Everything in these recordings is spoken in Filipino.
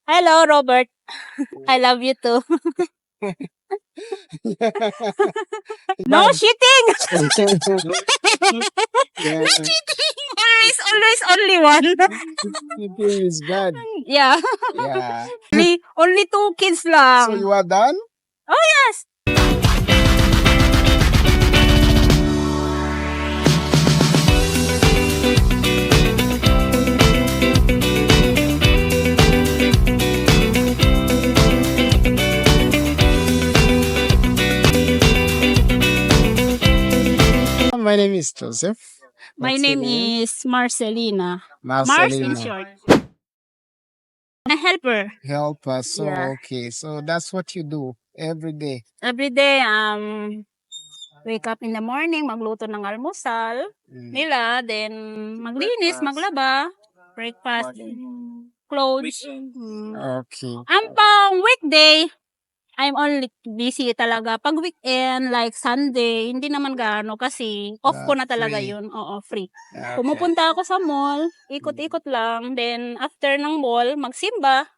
Hello, Robert. I love you too. No cheating! Yeah, No cheating! Always only one. cheating is bad. Yeah. Yeah. Only 2 kids So lang. you are done? Oh, yes. My name is Joseph. My What's your name is Marcelina. Mars in Marcelina. short. A helper. Help us. So Yeah. okay. So that's what you do every day. Every day, wake up in the morning, magluto ng almusal nila, then maglinis, maglaba, breakfast, clothes. Okay. Ang pang weekday, I'm only busy talaga. Pag weekend, like Sunday, hindi naman gaano kasi off ko na talaga Free. yun. Oo, free. Okay. Pumupunta ako sa mall, ikot-ikot lang. Then, after ng mall, magsimba.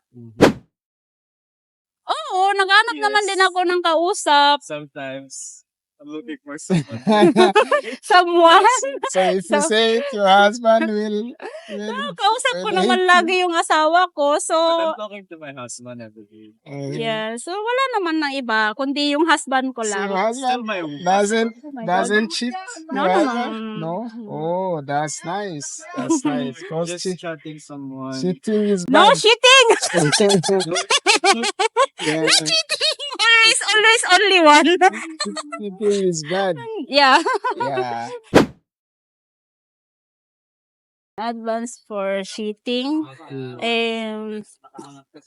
Oo, naghanap naman din ako ng kausap. Sometimes I'm looking for someone. Someone. So if you say it, your husband will Kausap ko will naman hate lagi yung asawa ko. So, But I'm talking to my husband every day. yeah. So, wala naman na iba, kundi yung husband ko So lang. your Still husband my doesn't cheat? No, Your no, husband? no. No? Oh, that's nice. That's nice. Because just chatting someone. cheating is No bad. cheating! Yeah, No cheating! Always only one. cheating is bad. Yeah. Yeah. Advance for cheating.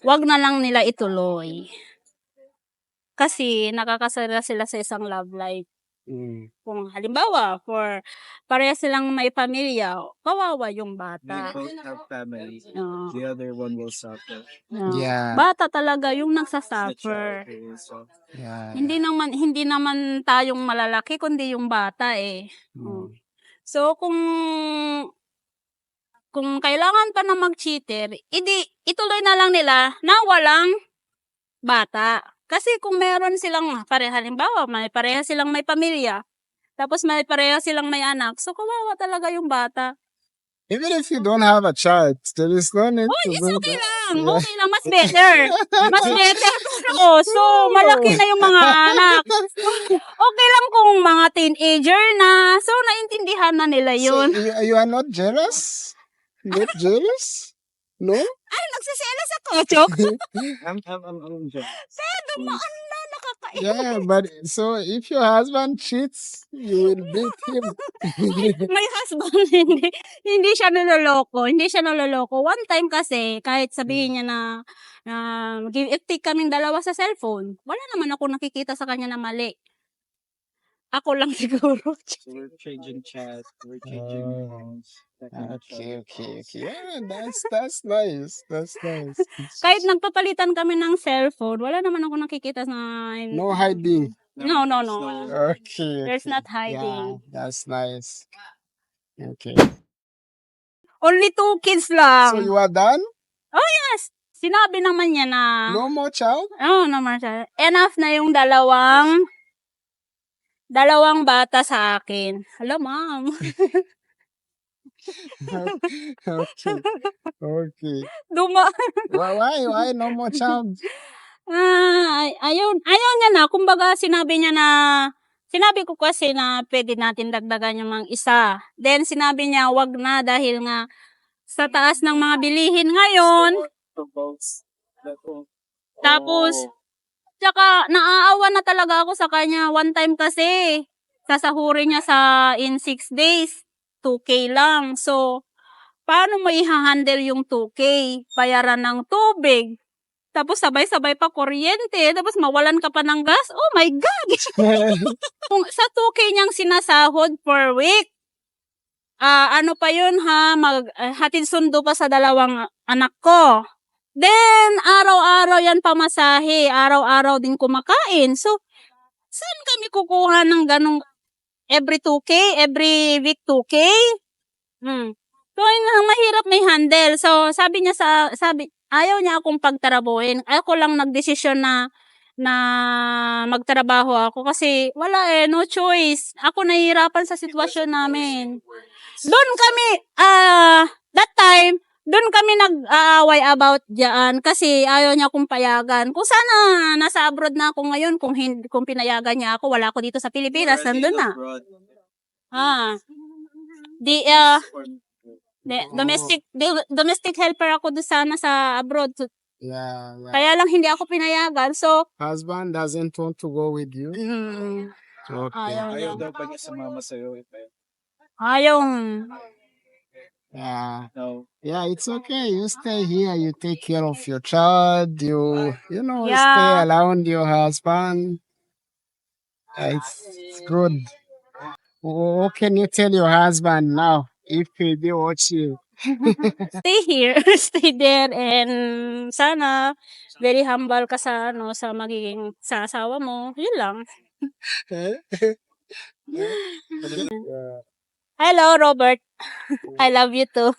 Wag na lang nila ituloy. Kasi nakakasara sila sa isang love life. Kung halimbawa, pareha silang may pamilya, kawawa yung They bata. both have family. Oo. The other one will suffer. Oo. Yeah. Bata talaga yung The nagsasuffer. child will suffer. Yeah. Hindi naman tayong malalaki kundi yung bata eh. Mm. So kung kailangan pa na mag-cheater, ituloy na lang nila na walang bata. Kasi kung meron silang halimbawa, pareha silang may pamilya, tapos may pareha silang may anak, so kawawa talaga yung bata. Even if you don't have a child, there is no need Oh, to it's do okay that. lang. Yeah. Okay lang. Mas better. Mas better. So, malaki na yung mga anak. Okay lang kung mga teenager na. So, naintindihan na nila So yun. you are not jealous? Not jealous? No? Ay, nagsiselos ako. Joke. I'm just. Dumaan na. Nakakaiyak. Yeah, but so if your husband cheats, you will beat him. May husband, hindi siya naloloko. Hindi siya naloloko. One time kasi, kahit sabihin niya na give-take kaming dalawa sa cellphone, wala naman ako nakikita sa kanya na mali. Ako lang siguro. So we're changing chat. We're changing Oh. phones. checking each other. Okay. Yeah, that's nice. That's nice. Kahit nagpapalitan kami ng cellphone, wala naman ako nakikita na... No hiding. No. Okay. There's not Yeah, hiding. that's nice. Okay. Only 2 kids So lang. you are done? Yes. Sinabi naman niya na... No more child? Oo naman siya. Enough na yung dalawang bata sa akin. Hello, ma'am. Okay. Okay. Why no more child? Ayaw niya na. Kumbaga, sinabi ko kasi na pwede natin dagdagan yung mga isa. Then, sinabi niya, wag na dahil nga sa taas ng mga bilihin ngayon. Tapos, tsaka naaawa na talaga ako sa kanya. One time kasi, sasahurin niya in 6 days, 2K lang. So, paano mo i-handle yung 2K? Bayaran ng tubig. Tapos sabay-sabay pa kuryente. Tapos mawalan ka pa ng gas. Oh my God! Sa 2K niyang sinasahod per week, ano pa yun hatid sundo pa sa 2 anak ko. Then, araw-araw yan pamasahe. Araw-araw din kumakain. So, saan kami kukuha ng ganong every 2K? Every week 2K? So, mahirap may handle. So, sabi niya ayaw niya akong pagtrabuhin. Ako lang nagdesisyon na magtrabaho ako kasi wala no choice. Ako nahihirapan sa sitwasyon namin. Doon kami, that time, doon kami nag-aaway about diyan kasi ayaw niya akong payagan. Kung sana nasa abroad na ako ngayon, kung pinayagan niya ako, wala ako dito sa Pilipinas, nandun na. Abroad. Domestic helper ako doon sana sa abroad. So, Yeah, yeah. kaya lang hindi ako pinayagan. So, Husband doesn't want to go with you. Okay. ayaw Ayaw niya. daw ba niya sumama sa'yo? Ayaw. Yeah. No. Yeah, it's okay. You stay here. You take care of your child. You know, Yeah. stay around your husband. It's good. What can you tell your husband now if he be watching? Stay here, stay there, and sana very humble ka sa sa magiging sa asawa mo. Yun lang. Hello, Robert. I love you too.